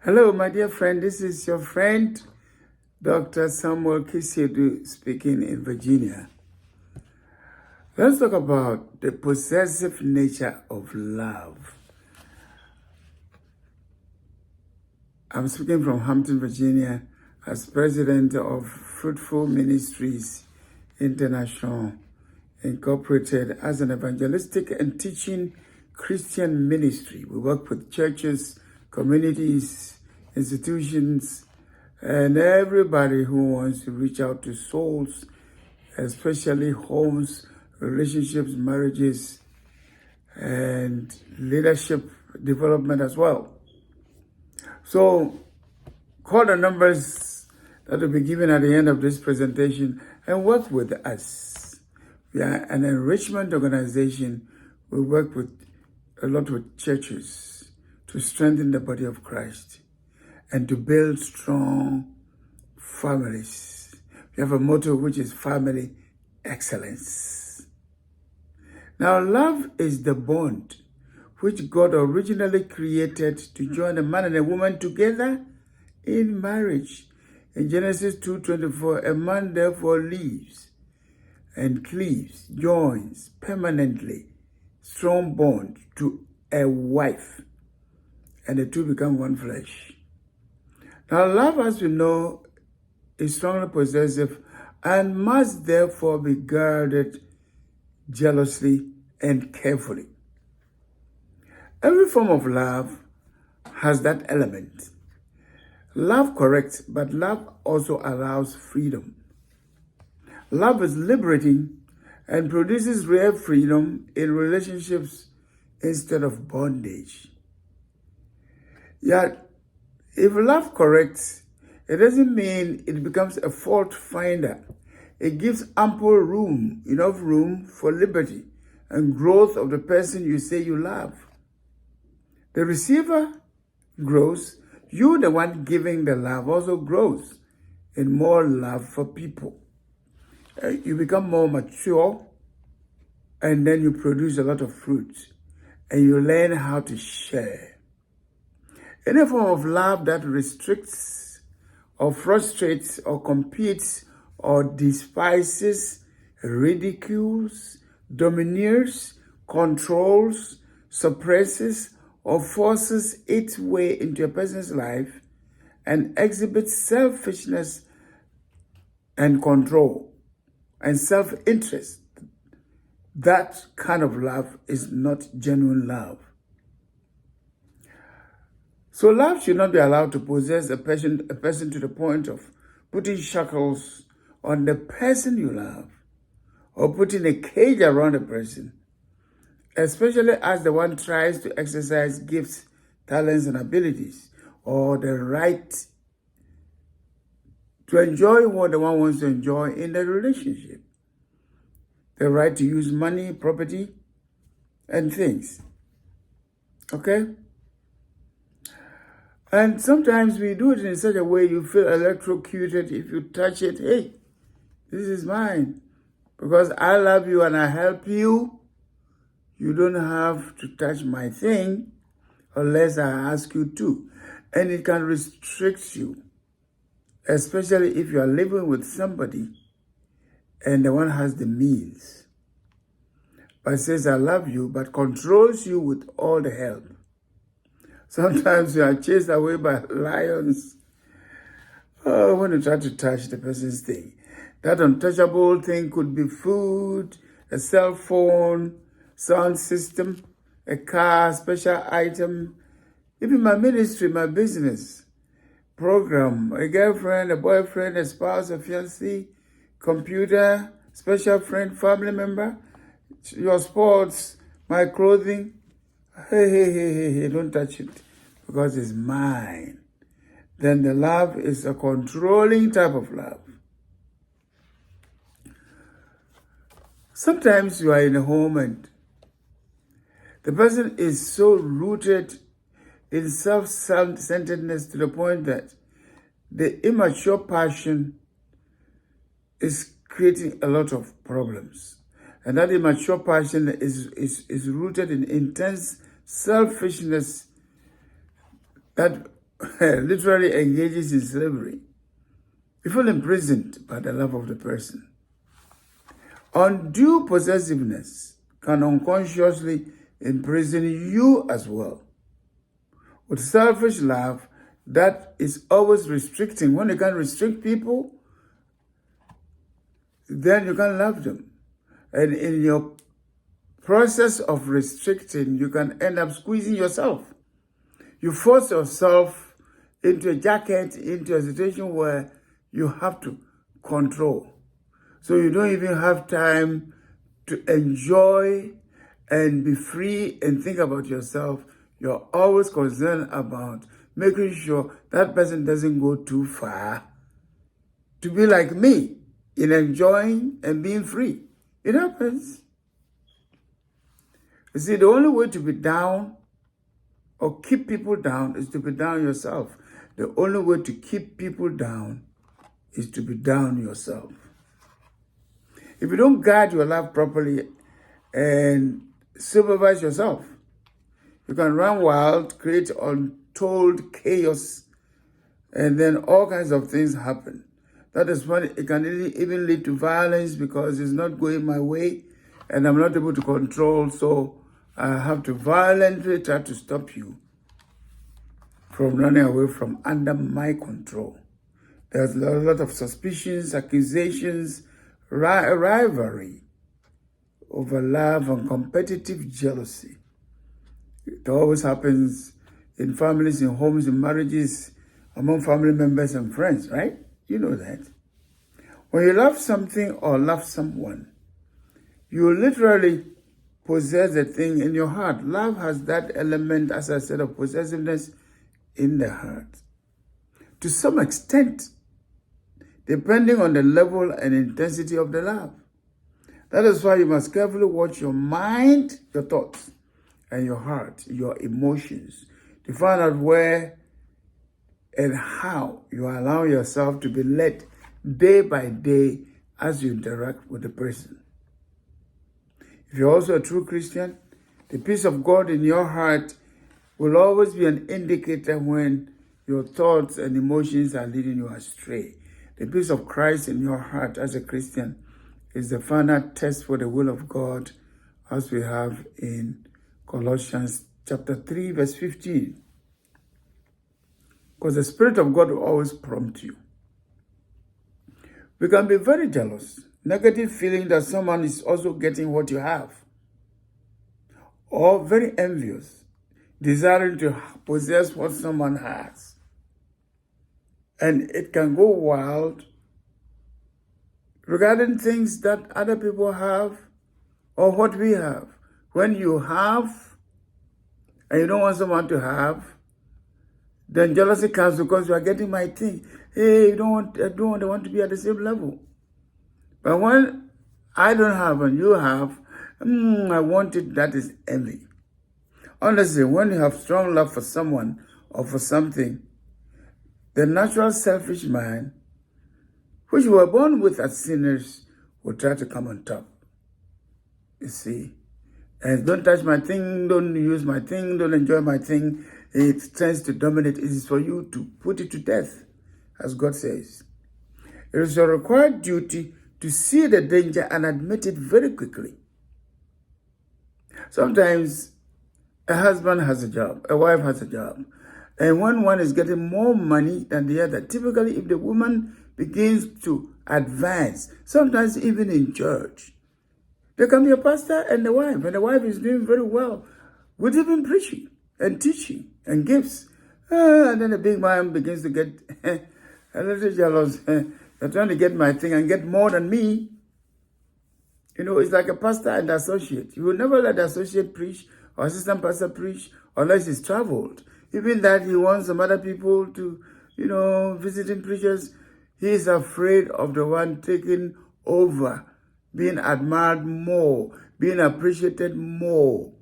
Hello, my dear friend. This is your friend, Dr. Samuel Kisseadoo, speaking in Virginia. Let's talk about the possessive nature of love. I'm speaking from Hampton, Virginia, as president of Fruitful Ministries International, Incorporated, as an evangelistic and teaching Christian ministry. We work with churches, communities, institutions, and everybody who wants to reach out to souls, especially homes, relationships, marriages, and leadership development as well. So call the numbers that will be given at the end of this presentation and work with us. We are an enrichment organization. We work with a lot with churches to strengthen the body of Christ and to build strong families. We have a motto which is family excellence. Now, love is the bond which God originally created to join a man and a woman together in marriage. In Genesis 2:24, a man therefore leaves and cleaves, joins permanently, strong bond to a wife, and the two become one flesh. Now, love, as we know, is strongly possessive and must therefore be guarded jealously and carefully. Every form of love has that element. Love corrects, but love also allows freedom. Love is liberating and produces real freedom in relationships instead of bondage. Yet, if love corrects, it doesn't mean it becomes a fault finder. It gives ample room, enough room for liberty and growth of the person you say you love. The receiver grows. You, the one giving the love, also grows in more love for people. You become more mature, and then you produce a lot of fruit, and you learn how to share. Any form of love that restricts or frustrates or competes or despises, ridicules, domineers, controls, suppresses, or forces its way into a person's life and exhibits selfishness and control and self-interest, that kind of love is not genuine love. So love should not be allowed to possess a person to the point of putting shackles on the person you love or putting a cage around a person, especially as the one tries to exercise gifts, talents, and abilities, or the right to enjoy what the one wants to enjoy in the relationship. The right to use money, property, and things. Okay? And sometimes we do it in such a way you feel electrocuted if you touch it. Hey, this is mine. Because I love you and I help you, you don't have to touch my thing unless I ask you to. And it can restrict you, especially if you are living with somebody and the one has the means, but says, I love you, but controls you with all the help. Sometimes you are chased away by lions. Oh, when you try to touch the person's thing. That untouchable thing could be food, a cell phone, sound system, a car, special item, even my ministry, my business, program, a girlfriend, a boyfriend, a spouse, a fiancé, computer, special friend, family member, your sports, my clothing. Hey, don't touch it because it's mine. Then the love is a controlling type of love. Sometimes you are in a home and the person is so rooted in self-centeredness to the point that the immature passion is creating a lot of problems. And that immature passion is rooted in intense selfishness that literally engages in slavery. You feel imprisoned by the love of the person. Undue possessiveness can unconsciously imprison you as well. With selfish love, that is always restricting. When you can't restrict people, then you can't love them. And in your process of restricting, you can end up squeezing yourself. You force yourself into a jacket, into a situation where you have to control. So you don't even have time to enjoy and be free and think about yourself. You're always concerned about making sure that person doesn't go too far to be like me in enjoying and being free. It happens. You see, the only way to be down or keep people down is to be down yourself. The only way to keep people down is to be down yourself. If you don't guard your life properly and supervise yourself, you can run wild, create untold chaos, and then all kinds of things happen. That is when it can even lead to violence because it's not going my way and I'm not able to control, so I have to violently try to stop you from running away from under my control. There's a lot of suspicions, accusations, rivalry over love and competitive jealousy. It always happens in families, in homes, in marriages, among family members and friends, right? You know that. When you love something or love someone, you literally possess the thing in your heart. Love has that element, as I said, of possessiveness in the heart. To some extent, depending on the level and intensity of the love. That is why you must carefully watch your mind, your thoughts, and your heart, your emotions, to find out where and how you allow yourself to be led day by day as you interact with the person. If you're also a true Christian, the peace of God in your heart will always be an indicator when your thoughts and emotions are leading you astray. The peace of Christ in your heart as a Christian is the final test for the will of God, as we have in Colossians chapter 3, verse 15. Because the Spirit of God will always prompt you. We can be very jealous, negative feeling that someone is also getting what you have, or very envious, desiring to possess what someone has. And it can go wild regarding things that other people have or what we have. When you have and you don't want someone to have, then jealousy comes because you are getting my thing. Hey, I don't want to be at the same level. But when I don't have and you have, I want it, that is envy. Honestly, when you have strong love for someone or for something, the natural selfish mind, which we were born with as sinners, will try to come on top. You see? And don't touch my thing, don't use my thing, don't enjoy my thing. It tends to dominate. It is for you to put it to death, as God says. It is your required duty to see the danger and admit it very quickly. Sometimes a husband has a job, a wife has a job, and when one is getting more money than the other, typically if the woman begins to advance, sometimes even in church, there can be a pastor and the wife is doing very well with even preaching and teaching and gifts. And then the big man begins to get a little jealous. You're trying to get my thing and get more than me. You know, it's like a pastor and associate. You will never let the associate preach or assistant pastor preach unless he's traveled. Even that he wants some other people to, visiting preachers. He is afraid of the one taking over, being admired more, being appreciated more.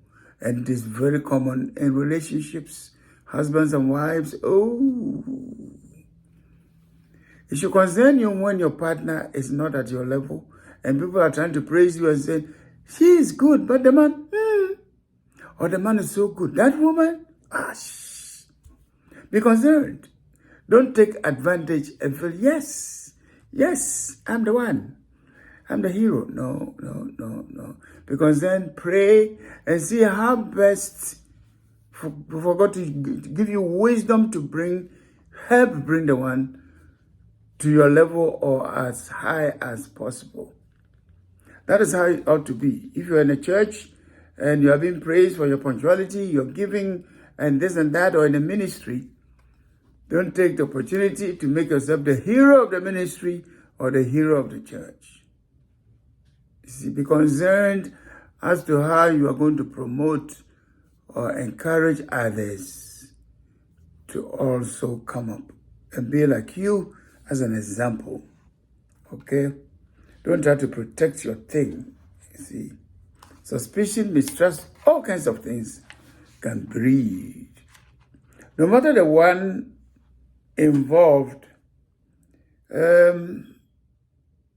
And it is very common in relationships, husbands and wives. Oh, it should concern you when your partner is not at your level and people are trying to praise you and say, she is good, but the man, or the man is so good. That woman, Be concerned. Don't take advantage and feel, yes, I'm the one. I'm the hero. No. Be concerned, pray, and see how best for God to give you wisdom to help bring the one to your level or as high as possible. That is how it ought to be. If you're in a church and you are being praised for your punctuality, your giving, and this and that, or in a ministry, don't take the opportunity to make yourself the hero of the ministry or the hero of the church. You see, be concerned as to how you are going to promote or encourage others to also come up and be like you as an example. Okay? Don't try to protect your thing. You see, suspicion, mistrust, all kinds of things can breed. No matter the one involved,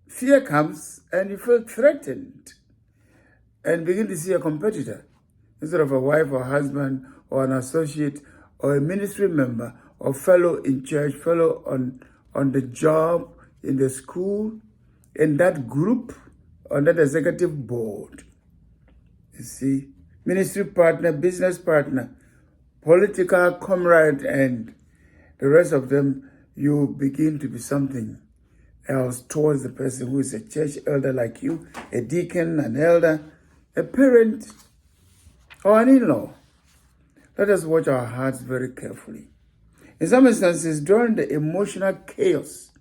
fear comes and you feel threatened and begin to see a competitor instead of a wife or husband or an associate or a ministry member or fellow in church, fellow on the job, in the school, in that group, on that executive board. You see, ministry partner, business partner, political comrade, and the rest of them, you begin to be something else towards the person who is a church elder like you, a deacon, an elder, a parent, or an in-law. Let us watch our hearts very carefully. In some instances, during the emotional chaos,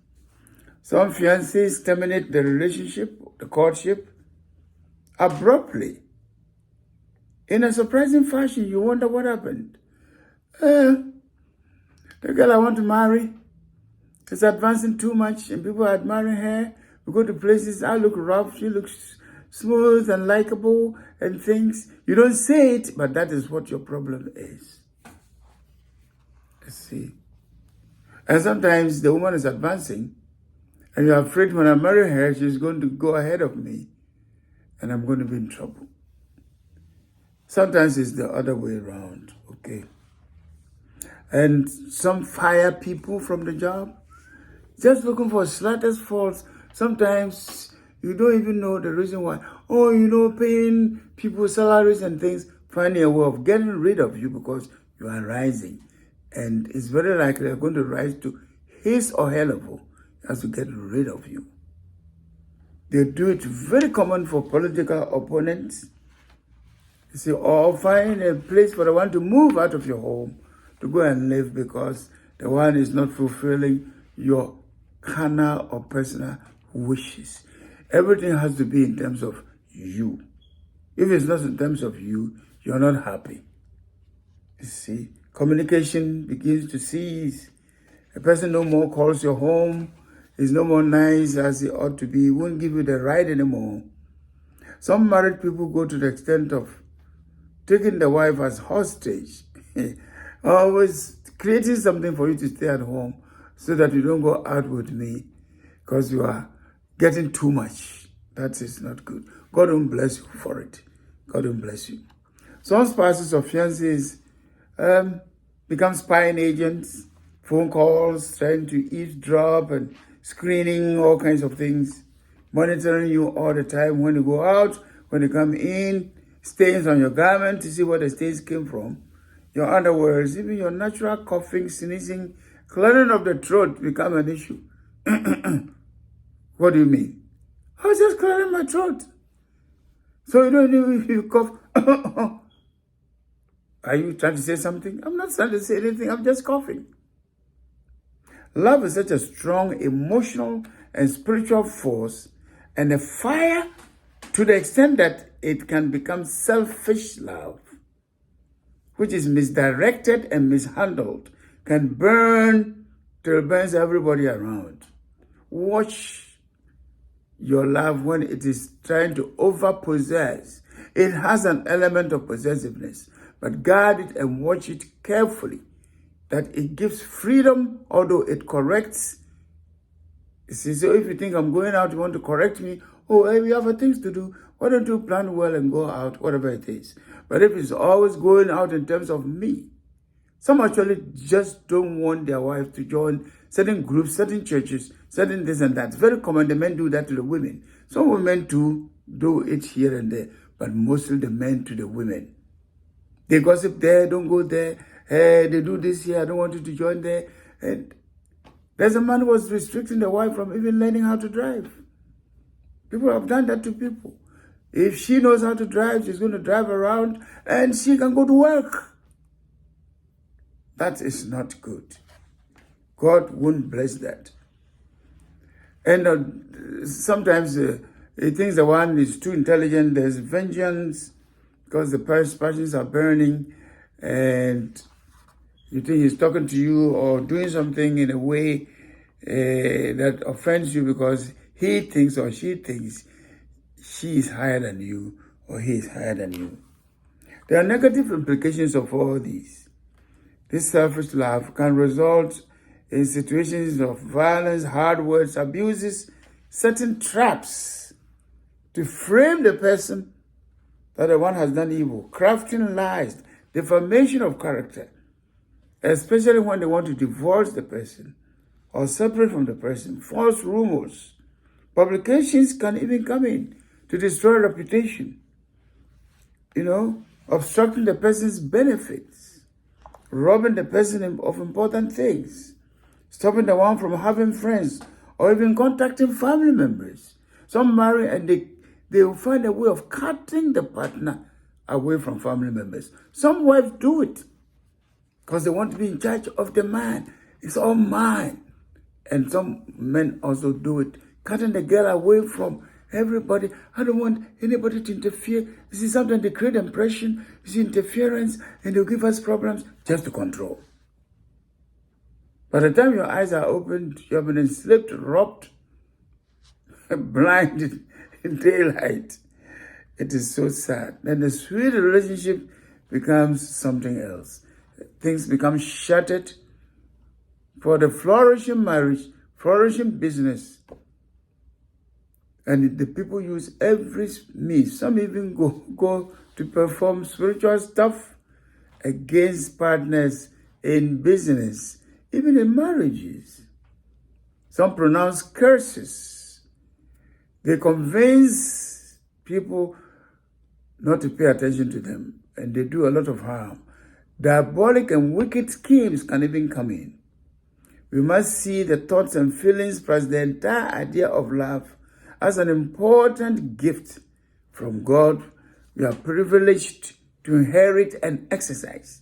some fiancés terminate the relationship, the courtship, abruptly. In a surprising fashion, you wonder what happened. The girl I want to marry is advancing too much and people are admiring her. We go to places, I look rough, she looks smooth and likable and things. You don't say it, but that is what your problem is. You see. And sometimes the woman is advancing and you're afraid when I marry her, she's going to go ahead of me and I'm going to be in trouble. Sometimes it's the other way around, okay? And some fire people from the job, just looking for slightest faults. Sometimes you don't even know the reason why. Oh, paying people salaries and things, finding a way of getting rid of you because you are rising. And it's very likely they're going to rise to his or her level as to get rid of you. They do it very common for political opponents. You see, or find a place for the one to move out of your home to go and live because the one is not fulfilling your carnal or personal wishes. Everything has to be in terms of you. If it's not in terms of you, you're not happy. You see, communication begins to cease. A person no more calls your home, is no more nice as he ought to be, he won't give you the ride anymore. Some married people go to the extent of taking the wife as hostage, always creating something for you to stay at home so that you don't go out with me because you are getting too much. That is not good. God won't bless you for it. God won't bless you. Some spouses or fiancés become spying agents, phone calls, trying to eavesdrop and screening all kinds of things, monitoring you all the time when you go out, when you come in, stains on your garment to see where the stains came from. Your underwears, even your natural coughing, sneezing, clearing of the throat become an issue. What do you mean? I was just clearing my throat. So you don't know if you cough. Are you trying to say something? I'm not trying to say anything. I'm just coughing. Love is such a strong emotional and spiritual force and a fire to the extent that it can become selfish love, which is misdirected and mishandled, can burn till it burns everybody around. Watch your love when it is trying to overpossess. It has an element of possessiveness, but guard it and watch it carefully, that it gives freedom, although it corrects. You see, so if you think I'm going out, you want to correct me, oh, hey, we have things to do, why don't you plan well and go out, whatever it is. But if it's always going out in terms of me, Some actually just don't want their wife to join certain groups, certain churches, certain this and that. It's very common. The men do that to the women. Some women too do it here and there, but mostly the men to the women. They gossip there, don't go there. Hey, they do this here, I don't want you to join there. And there's a man who was restricting the wife from even learning how to drive. People have done that to people. If she knows how to drive, she's going to drive around and she can go to work. That is not good. God won't bless that. And sometimes he thinks the one is too intelligent. There's vengeance because the passions are burning, and you think he's talking to you or doing something in a way that offends you because he thinks or she thinks she is higher than you or he is higher than you. There are negative implications of all these. This selfish love can result in situations of violence, hard words, abuses, certain traps to frame the person that the one has done evil, crafting lies, defamation of character, especially when they want to divorce the person or separate from the person. False rumors, publications can even come in to destroy reputation, obstructing the person's benefits, robbing the person of important things, stopping the one from having friends or even contacting family members. Some marry and they will find a way of cutting the partner away from family members. Some wives do it because they want to be in charge of the man. It's all mine. And some men also do it, cutting the girl away from everybody. I don't want anybody to interfere. You see, sometimes they create impression, you see interference, and they'll give us problems just to control. By the time your eyes are opened, you have been enslaved, robbed, blinded in daylight. It is so sad. Then the sweet relationship becomes something else. Things become shattered for the flourishing marriage, flourishing business. And the people use every means. Some even go to perform spiritual stuff against partners in business, even in marriages. Some pronounce curses. They convince people not to pay attention to them, and they do a lot of harm. Diabolic and wicked schemes can even come in. We must see the thoughts and feelings plus the entire idea of love as an important gift from God we are privileged to inherit and exercise.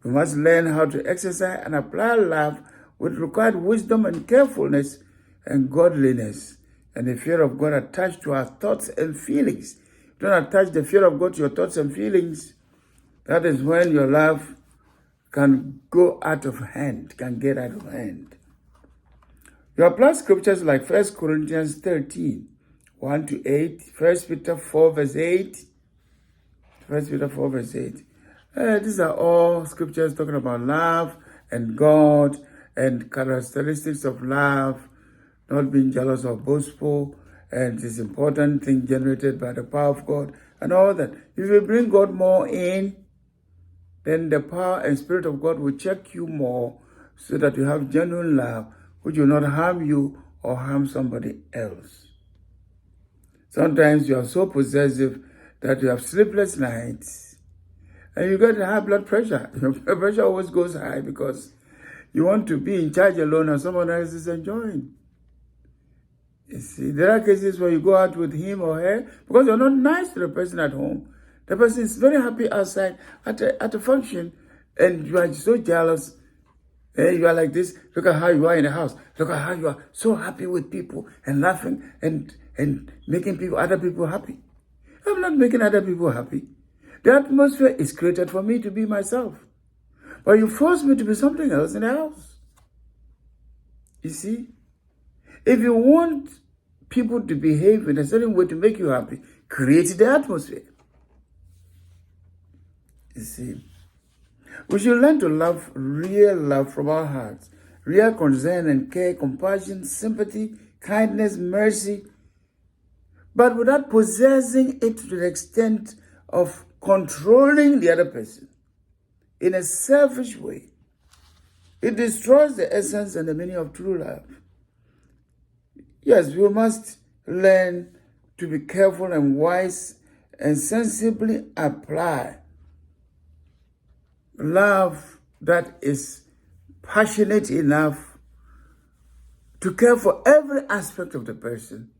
We must learn how to exercise and apply love with required wisdom and carefulness and godliness and the fear of God attached to our thoughts and feelings. Don't attach the fear of God to your thoughts and feelings. That is when your love can go out of hand, can get out of hand. You apply scriptures like 1 Corinthians 13, 1 to 8, 1 Peter 4, verse 8, 1 Peter 4, verse 8. These are all scriptures talking about love and God and characteristics of love, not being jealous or boastful, and this important thing generated by the power of God and all that. If you bring God more in, then the power and spirit of God will check you more so that you have genuine love, which will not harm you or harm somebody else. Sometimes you are so possessive that you have sleepless nights and you get high blood pressure. Your blood pressure always goes high because you want to be in charge alone and someone else is enjoying. You see, there are cases where you go out with him or her because you're not nice to the person at home. The person is very happy outside at a function, and you are so jealous. And you are like this. Look at how you are in the house. Look at how you are so happy with people and laughing and making other people happy. I'm not making other people happy. The atmosphere is created for me to be myself. But you force me to be something else in the house. You see? If you want people to behave in a certain way to make you happy, create the atmosphere. You see, we should learn to love real love from our hearts, real concern and care, compassion, sympathy, kindness, mercy, but without possessing it to the extent of controlling the other person. in a selfish way. It destroys the essence and the meaning of true love. Yes, we must learn to be careful and wise and sensibly apply love that is passionate enough to care for every aspect of the person,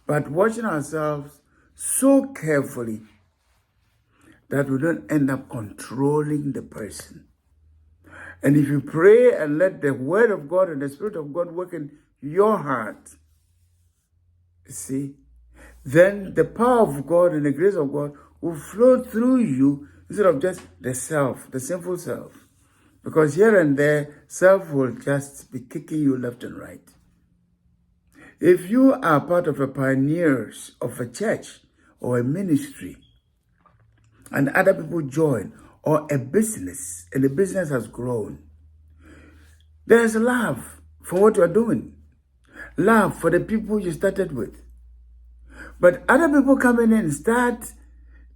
but watching ourselves so carefully that we don't end up controlling the person. And if you pray and let the word of God and the Spirit of God work in your heart, see, then the power of God and the grace of God will flow through you instead of just the self, the sinful self. Because here and there, self will just be kicking you left and right. If you are part of a pioneers of a church or a ministry, and other people join, or a business, and the business has grown, there's love for what you're doing. Love for the people you started with. But other people come in and start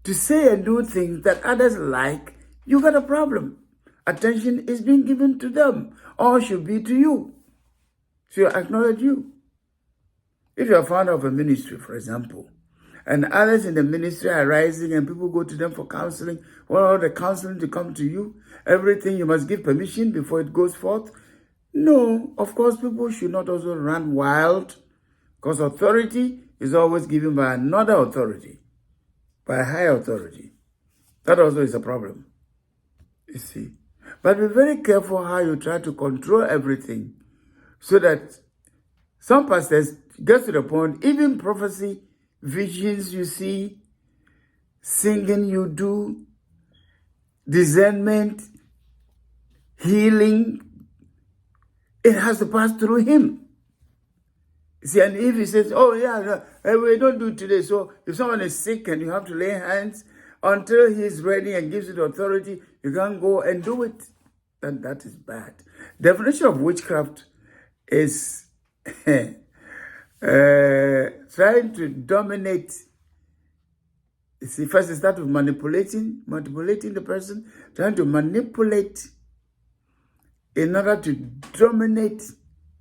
to say and do things that others like, you got a problem. Attention is being given to them, or should be to you. So I acknowledge you. If you're a founder of a ministry, for example, and others in the ministry are rising and people go to them for counseling, all the counseling to come to you, everything you must give permission before it goes forth. No, of course, people should not also run wild, because authority is always given by another authority, by a higher authority. That also is a problem, you see. But be very careful how you try to control everything, so that some pastors get to the point, even prophecy, visions you see, singing you do, discernment, healing, it has to pass through him. See, and if he says, oh yeah, no, we don't do it today. So if someone is sick and you have to lay hands until he's ready and gives you the authority, you can't go and do it. Then that is bad. Definition of witchcraft is trying to dominate. You see, first it starts with manipulating the person, trying to manipulate in order to dominate,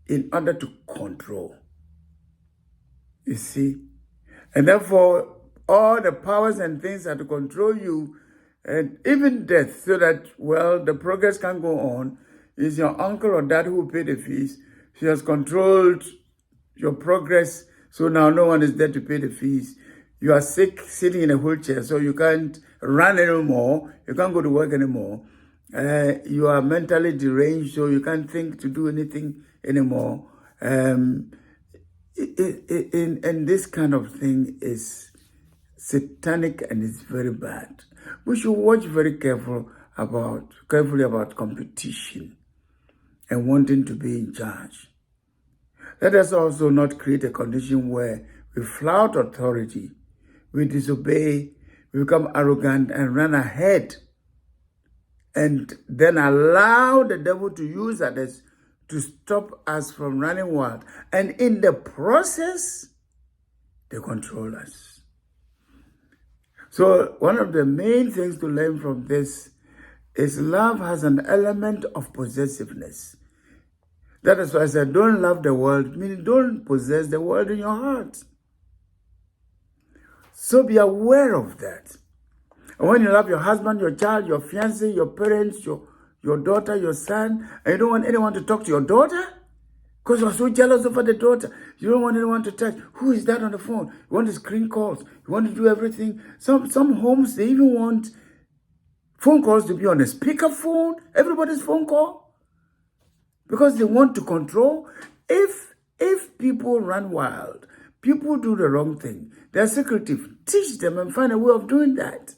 in order to control. You see? And therefore, all the powers and things are to control you, and even death, so that, well, the progress can go on. Is your uncle or dad who will pay the fees. She has controlled your progress, so now no one is there to pay the fees. You are sick, sitting in a wheelchair, so you can't run anymore. You can't go to work anymore. You are mentally deranged, so you can't think to do anything anymore. And this kind of thing is satanic and it's very bad. We should watch very carefully about competition and wanting to be in charge. Let us also not create a condition where we flout authority, we disobey, we become arrogant and run ahead, and then allow the devil to use others to stop us from running wild. And in the process, they control us. So one of the main things to learn from this is love has an element of possessiveness. That is why I said, don't love the world, meaning don't possess the world in your heart. So be aware of that. And when you love your husband, your child, your fiancé, your parents, your daughter, your son, and you don't want anyone to talk to your daughter, because you're so jealous over the daughter, you don't want anyone to touch. Who is that on the phone? You want to screen calls. You want to do everything. Some homes, they even want phone calls to be on a speakerphone, everybody's phone call, because they want to control. If people run wild, people do the wrong thing, they're secretive. Teach them and find a way of doing that.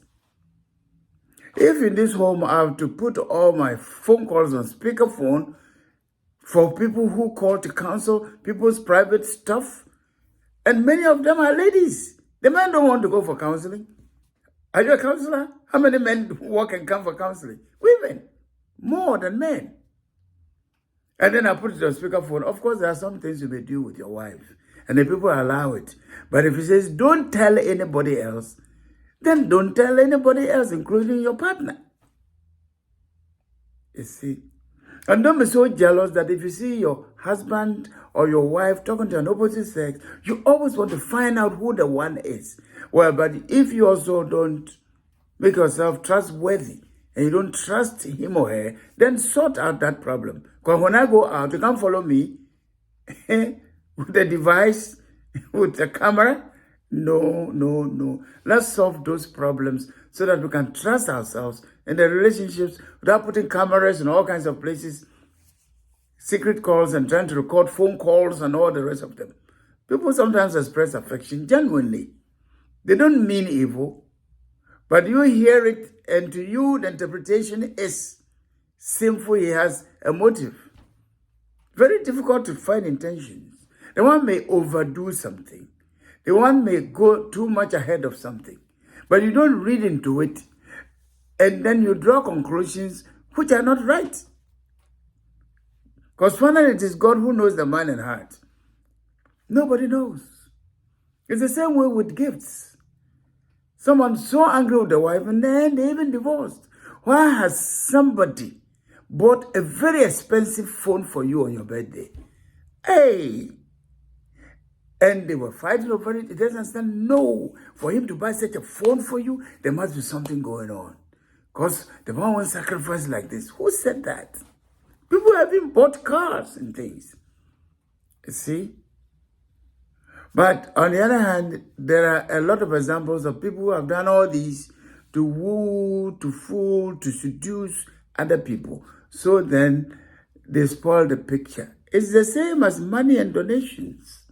If in this home I have to put all my phone calls on speakerphone for people who call to counsel people's private stuff, and many of them are ladies. The men don't want to go for counseling. Are you a counselor? How many men work and come for counseling? Women, more than men. And then I put it on speakerphone. Of course, there are some things you may do with your wife, and the people allow it. But if he says, don't tell anybody else, then don't tell anybody else, including your partner. You see? And don't be so jealous that if you see your husband or your wife talking to an opposite sex, you always want to find out who the one is. Well, but if you also don't make yourself trustworthy and you don't trust him or her, then sort out that problem. Because when I go out, you can't follow me with a device, with a camera. No. Let's solve those problems so that we can trust ourselves in the relationships without putting cameras in all kinds of places, secret calls and trying to record phone calls and all the rest of them. People sometimes express affection genuinely. They don't mean evil, but you hear it and to you the interpretation is sinful. He has a motive. Very difficult to find intentions. The one may overdo something. The one may go too much ahead of something. But you don't read into it. And then you draw conclusions which are not right. Because finally it is God who knows the mind and heart. Nobody knows. It's the same way with gifts. Someone's so angry with the wife and then they even divorced. Why has somebody bought a very expensive phone for you on your birthday? Hey! And they were fighting over it. It doesn't understand. No. For him to buy such a phone for you, there must be something going on. Because the man won't sacrifice like this. Who said that? People have even bought cars and things. You see? But on the other hand, there are a lot of examples of people who have done all these to woo, to fool, to seduce other people. So then they spoil the picture. It's the same as money and donations.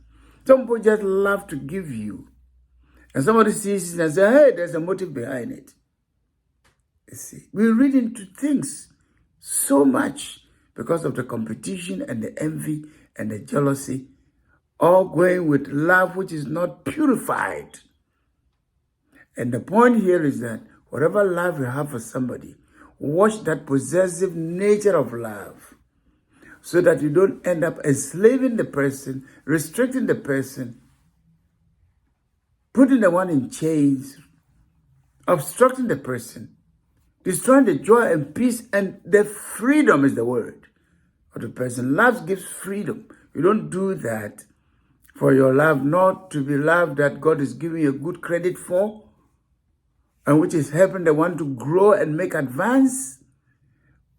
Some people just love to give you. And somebody sees it and says, hey, there's a motive behind it. You see, we read into things so much because of the competition and the envy and the jealousy, all going with love which is not purified. And the point here is that whatever love you have for somebody, watch that possessive nature of love so that you don't end up enslaving the person, restricting the person, putting the one in chains, obstructing the person, destroying the joy and peace and the freedom is the word of the person. Love gives freedom. You don't do that for your love not to be love that God is giving you good credit for and which is helping the one to grow and make advance,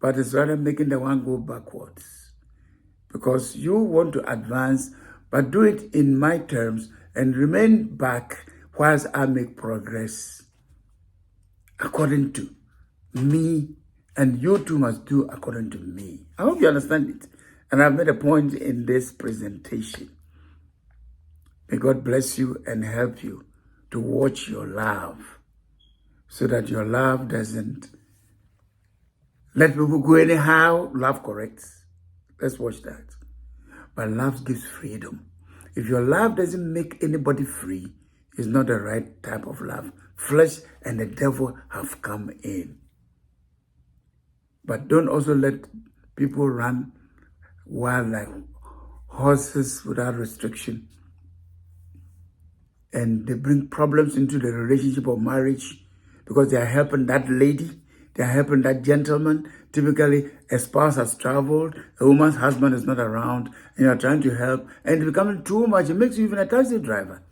but it's rather making the one go backwards. Because you want to advance, but do it in my terms and remain back whilst I make progress according to me, and you too must do according to me. I hope you understand it. And I've made a point in this presentation. May God bless you and help you to watch your love so that your love doesn't let people go anyhow. Love corrects. Let's watch that. But love gives freedom. If your love doesn't make anybody free, it's not the right type of love. Flesh and the devil have come in. But don't also let people run wild like horses without restriction. And they bring problems into the relationship of marriage because they are helping that lady, they are helping that gentleman. Typically, a spouse has traveled, a woman's husband is not around, and you're trying to help, and it's becoming too much. It makes you even a taxi driver.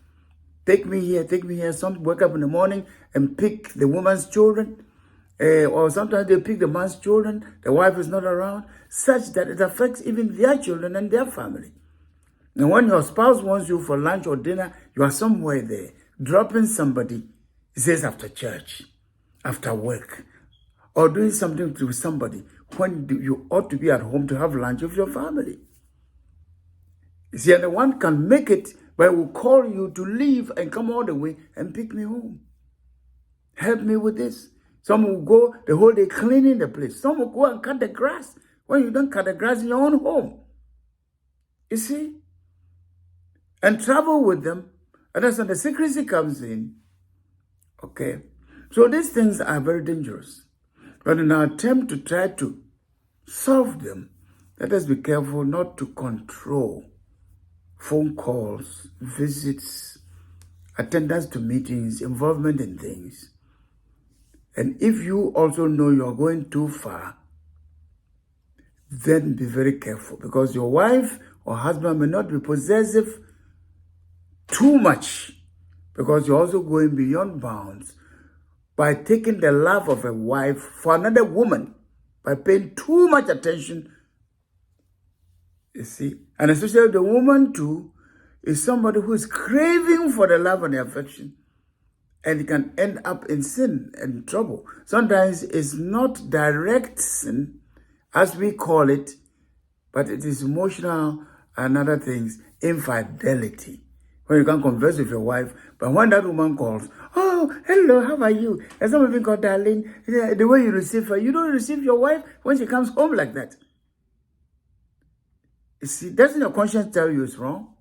Take me here, take me here. Some wake up in the morning and pick the woman's children, or sometimes they pick the man's children. The wife is not around, such that it affects even their children and their family. And when your spouse wants you for lunch or dinner, you are somewhere there, dropping somebody, it says after church, after work, or doing something to somebody when you ought to be at home to have lunch with your family. You see, and the one can make it, but will call you to leave and come all the way and pick me home. Help me with this. Some will go the whole day cleaning the place. Some will go and cut the grass when you don't cut the grass in your own home. You see? And travel with them. And that's when the secrecy comes in. Okay? So these things are very dangerous. But in our attempt to try to solve them, let us be careful not to control phone calls, visits, attendance to meetings, involvement in things. And if you also know you're going too far, then be very careful, because your wife or husband may not be possessive too much, because you're also going beyond bounds by taking the love of a wife for another woman, by paying too much attention, you see. And especially the woman too is somebody who is craving for the love and the affection, and it can end up in sin and trouble. Sometimes it's not direct sin, as we call it, but it is emotional and other things, infidelity. When you can't converse with your wife, but when that woman calls, oh, hello, how are you? And some even call darling, the way you receive her, you don't receive your wife when she comes home like that. You see, doesn't your conscience tell you it's wrong?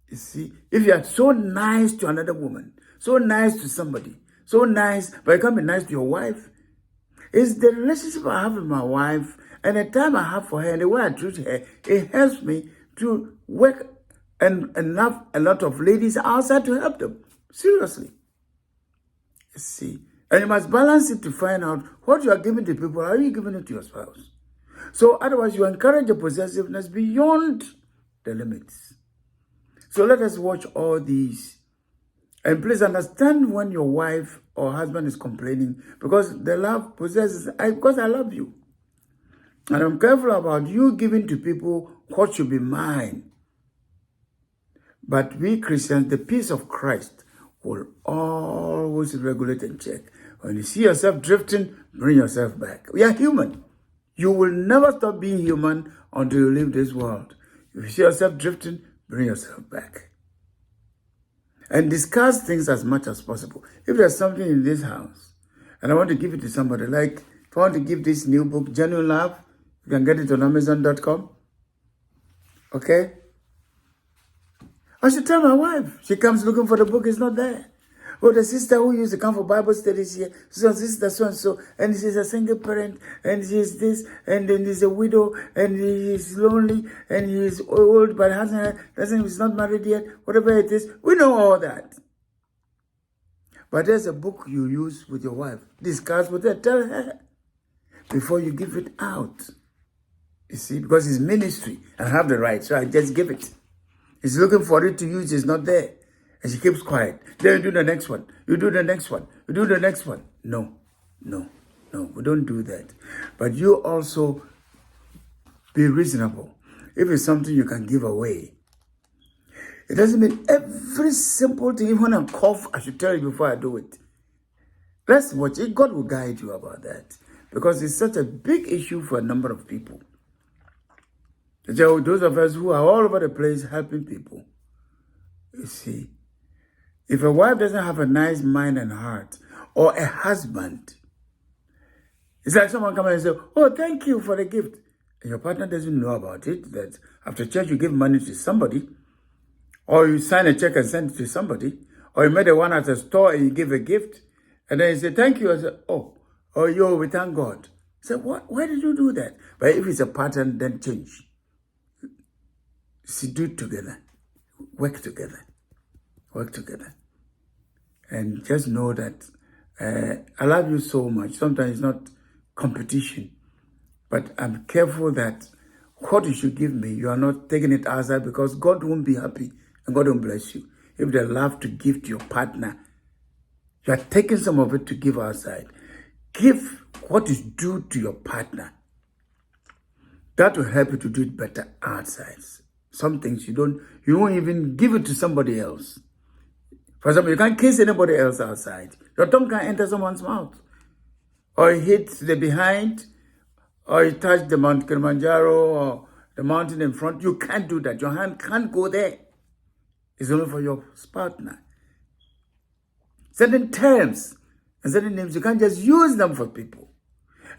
You see, if you are so nice to another woman, so nice to somebody, so nice, but you can't be nice to your wife, it's the relationship I have with my wife and the time I have for her and the way I treat her, it helps me to work and have a lot of ladies outside to help them. Seriously. You see, and you must balance it to find out what you are giving to people, are you giving it to your spouse? So otherwise you encourage a possessiveness beyond the limits. So let us watch all these. And please understand when your wife or husband is complaining, because the love possesses, because I love you. And I'm careful about you giving to people what should be mine. But we Christians, the peace of Christ will always regulate and check. When you see yourself drifting, bring yourself back. We are human. You will never stop being human until you leave this world. If you see yourself drifting, bring yourself back. And discuss things as much as possible. If there's something in this house, and I want to give it to somebody, like if I want to give this new book, Genuine Love, you can get it on Amazon.com. Okay? I should tell my wife. She comes looking for the book, it's not there. Oh, the sister who used to come for Bible studies here, so sister so-and-so, and she's a single parent, and she's this, and then he's a widow, and he's lonely, and he's old, but he's not married yet, whatever it is. We know all that. But there's a book you use with your wife. Discuss with her, tell her, before you give it out. You see, because it's ministry, and I have the right, so I just give it. He's looking for it to use, it's not there. And she keeps quiet. Then you do the next one. You do the next one. You do the next one. No, we don't do that. But you also be reasonable. If it's something you can give away, it doesn't mean every simple thing, even when I cough, I should tell you before I do it. Let's watch it. God will guide you about that. Because it's such a big issue for a number of people. Those of us who are all over the place helping people, you see, if a wife doesn't have a nice mind and heart, or a husband, it's like someone come and say, oh, thank you for the gift. And your partner doesn't know about it, that after church you give money to somebody, or you sign a check and send it to somebody, or you met the one at a store and you give a gift, and then you say, thank you. I say, oh, we thank God. I say, what? Why did you do that? But if it's a pattern, then change. See, do it together. Work together. And just know that I love you so much. Sometimes it's not competition, but I'm careful that what you should give me, you are not taking it outside, because God won't be happy and God won't bless you. If they love to give to your partner, you are taking some of it to give outside. Give what is due to your partner. That will help you to do it better outside. Some things you won't even give it to somebody else. For example, you can't kiss anybody else outside. Your tongue can't enter someone's mouth. Or you hit the behind, or you touch the Mount Kilimanjaro, or the mountain in front. You can't do that. Your hand can't go there. It's only for your partner. Certain terms and certain names, you can't just use them for people.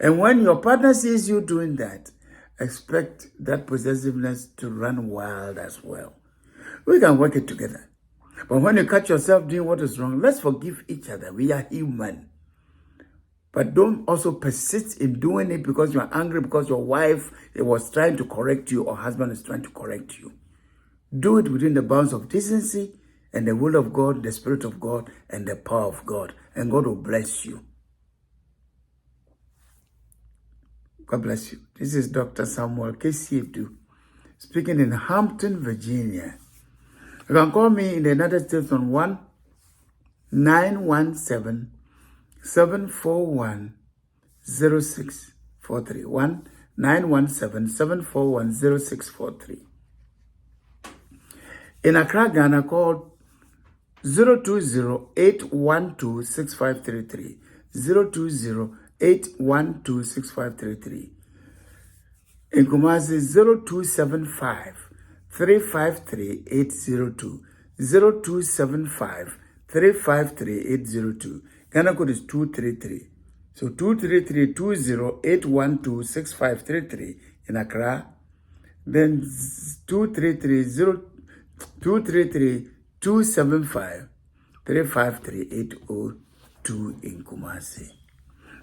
And when your partner sees you doing that, expect that possessiveness to run wild as well. We can work it together. But when you catch yourself doing what is wrong, let's forgive each other. We are human. But don't also persist in doing it because you're angry, because your wife was trying to correct you or husband is trying to correct you. Do it within the bounds of decency and the will of God, the Spirit of God, and the power of God. And God will bless you. God bless you. This is Dr. Samuel Kisseadoo, speaking in Hampton, Virginia. You can call me in the United States on 1-917-741-0643. 1-917-741-0643. In Accra, Ghana, call 020-812-6533. 020-812-6533. In Kumasi, 0275-353-802. 0275-353-802. Ghana code is 233. So 233-20-812-6533 in Accra. Then 233-275-353-802 in Kumasi.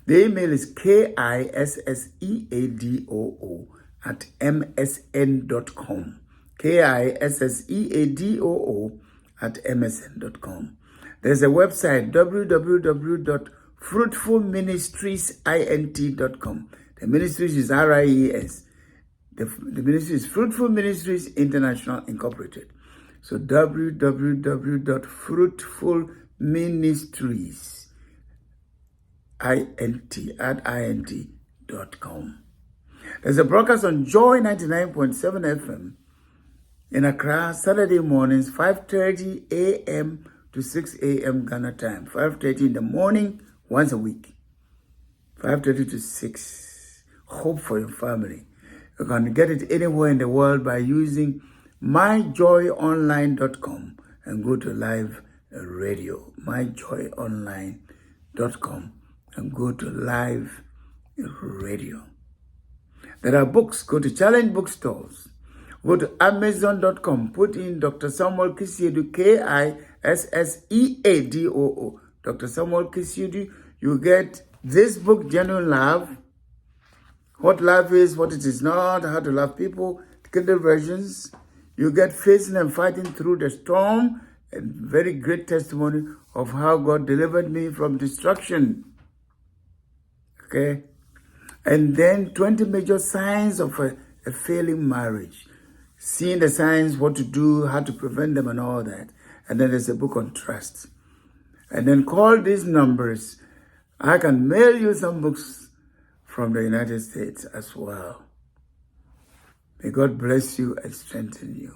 The email is kisseadoo@msn.com. kisseadoo@msn.com. There's a website, www.fruitfulministriesint.com. The ministries is RIES. The ministry is Fruitful Ministries International Incorporated. So www.fruitfulministries.int.com. There's a broadcast on Joy 99.7 FM in Accra, Saturday mornings, 5:30 a.m. to 6 a.m. Ghana time. 5:30 in the morning, once a week. 5:30 to 6. Hope for your family. You can get it anywhere in the world by using myjoyonline.com and go to live radio. myjoyonline.com and go to live radio. There are books. Go to Challenge Bookstores. Go to Amazon.com. Put in Dr. Samuel Kisseadoo, Kisseadoo. Dr. Samuel Kisseadoo. You get this book, Genuine Love. What love is, what it is not, how to love people, Kindle versions. You get Facing and Fighting Through the Storm, a very great testimony of how God delivered me from destruction. Okay? And then 20 major signs of a failing marriage. Seeing the signs, what to do, how to prevent them and all that. And then there's a book on trust. And then call these numbers. I can mail you some books from the United States as well. May God bless you and strengthen you.